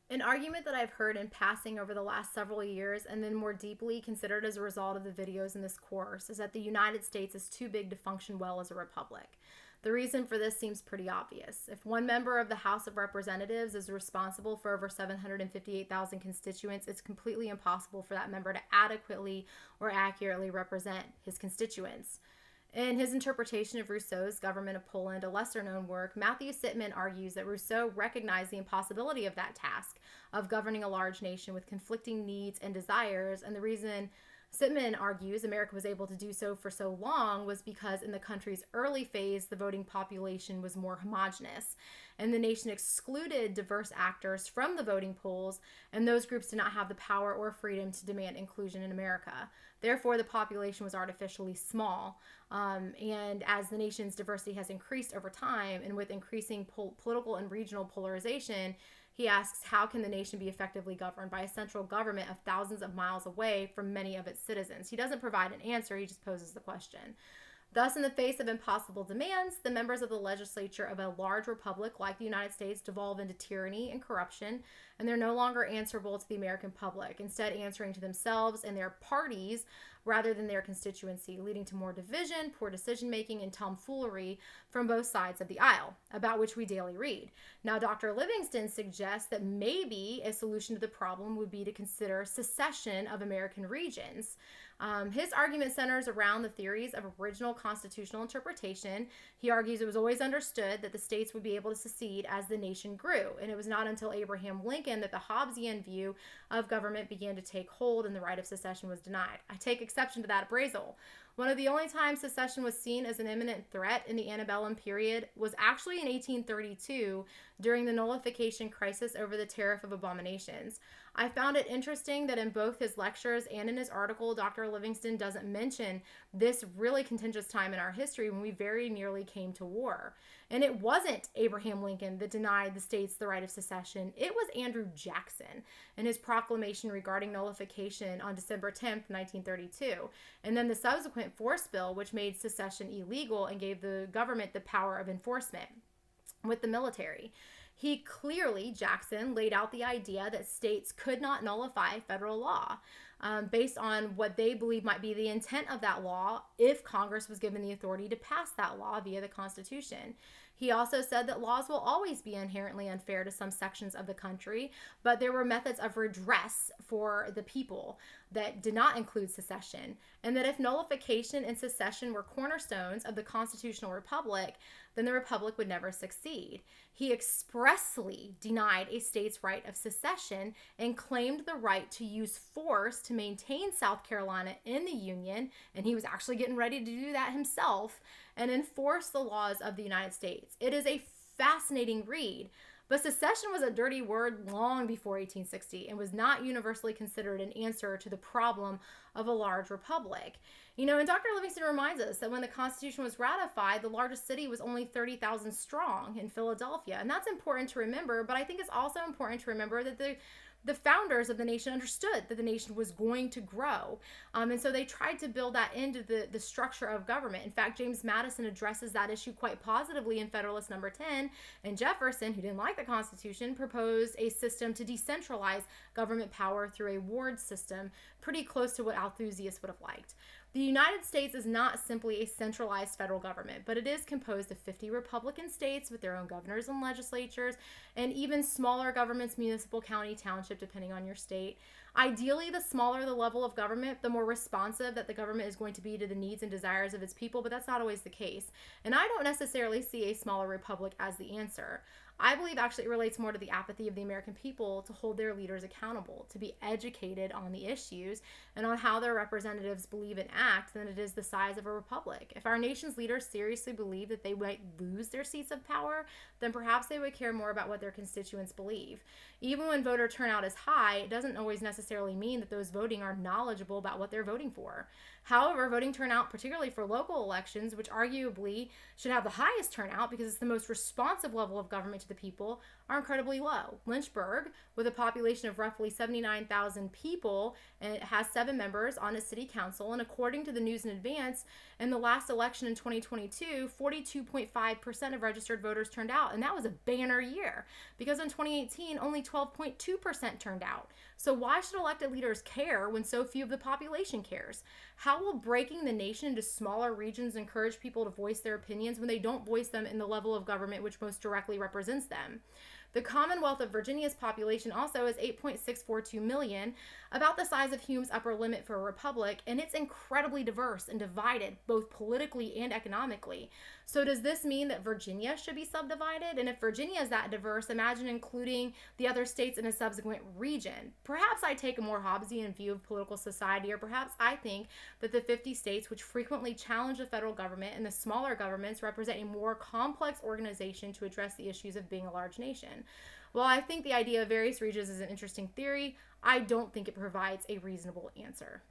An argument that I've heard in passing over the last several years and then more deeply considered as a result of the videos in this course is that the United States is too big to function well as a republic. The reason for this seems pretty obvious. If one member of the House of Representatives is responsible for over 758,000 constituents, it's completely impossible for that member to adequately or accurately represent his constituents. In his interpretation of Rousseau's Government of Poland, a lesser known work, Matthew Sitman argues that Rousseau recognized the impossibility of that task of governing a large nation with conflicting needs and desires, and the reason Sitman argues America was able to do so for so long was because in the country's early phase, the voting population was more homogenous, and the nation excluded diverse actors from the voting polls, and those groups did not have the power or freedom to demand inclusion in America. Therefore, the population was artificially small. And as the nation's diversity has increased over time, and with increasing political and regional polarization, he asks, how can the nation be effectively governed by a central government of thousands of miles away from many of its citizens? He doesn't provide an answer, he just poses the question. Thus, in the face of impossible demands, the members of the legislature of a large republic like the United States devolve into tyranny and corruption, and they're no longer answerable to the American public, instead answering to themselves and their parties rather than their constituency, leading to more division, poor decision-making, and tomfoolery from both sides of the aisle, about which we daily read. Now, Dr. Livingston suggests that maybe a solution to the problem would be to consider secession of American regions. His argument centers around the theories of original constitutional interpretation. He argues it was always understood that the states would be able to secede as the nation grew, and it was not until Abraham Lincoln that the Hobbesian view of government began to take hold and the right of secession was denied. I take exception to that appraisal. One of the only times secession was seen as an imminent threat in the antebellum period was actually in 1832 during the nullification crisis over the Tariff of Abominations. I found it interesting that in both his lectures and in his article, Dr. Livingston doesn't mention this really contentious time in our history when we very nearly came to war. And it wasn't Abraham Lincoln that denied the states the right of secession. It was Andrew Jackson and his proclamation regarding nullification on December 10th, 1932. And then the subsequent force bill, which made secession illegal and gave the government the power of enforcement with the military. He clearly, Jackson, laid out the idea that states could not nullify federal law based on what they believe might be the intent of that law if Congress was given the authority to pass that law via the Constitution. He also said that laws will always be inherently unfair to some sections of the country, but there were methods of redress for the people that did not include secession, and that if nullification and secession were cornerstones of the constitutional republic, then the republic would never succeed. He expressly denied a state's right of secession and claimed the right to use force to maintain South Carolina in the Union, and he was actually getting ready to do that himself, and enforce the laws of the United States. It is a fascinating read, but secession was a dirty word long before 1860 and was not universally considered an answer to the problem of a large republic. And Dr. Livingston reminds us that when the Constitution was ratified, the largest city was only 30,000 strong in Philadelphia. And that's important to remember, but I think it's also important to remember that the founders of the nation understood that the nation was going to grow. And so they tried to build that into the structure of government. In fact, James Madison addresses that issue quite positively in Federalist Number 10. And Jefferson, who didn't like the Constitution, proposed a system to decentralize government power through a ward system, pretty close to what Althusius would have liked. The United States is not simply a centralized federal government, but it is composed of 50 Republican states with their own governors and legislatures, and even smaller governments, municipal, county, township, depending on your state. Ideally, the smaller the level of government, the more responsive that the government is going to be to the needs and desires of its people, but that's not always the case. And I don't necessarily see a smaller republic as the answer. I believe actually it relates more to the apathy of the American people to hold their leaders accountable, to be educated on the issues and on how their representatives believe and act than it is the size of a republic. If our nation's leaders seriously believe that they might lose their seats of power, then perhaps they would care more about what their constituents believe. Even when voter turnout is high, it doesn't always necessarily mean that those voting are knowledgeable about what they're voting for. However, voting turnout, particularly for local elections, which arguably should have the highest turnout because it's the most responsive level of government to to the people are incredibly low. Lynchburg, with a population of roughly 79,000 people, and it has 7 members on its city council. And according to the News in Advance, in the last election in 2022, 42.5% of registered voters turned out. And that was a banner year because in 2018, only 12.2% turned out. So why should elected leaders care when so few of the population cares? How will breaking the nation into smaller regions encourage people to voice their opinions when they don't voice them in the level of government which most directly represents them? The Commonwealth of Virginia's population also is 8.642 million, about the size of Hume's upper limit for a republic, and it's incredibly diverse and divided, both politically and economically. So does this mean that Virginia should be subdivided? And if Virginia is that diverse, imagine including the other states in a subsequent region. Perhaps I take a more Hobbesian view of political society, or perhaps I think that the 50 states, which frequently challenge the federal government and the smaller governments, represent a more complex organization to address the issues of being a large nation. While I think the idea of various regions is an interesting theory, I don't think it provides a reasonable answer.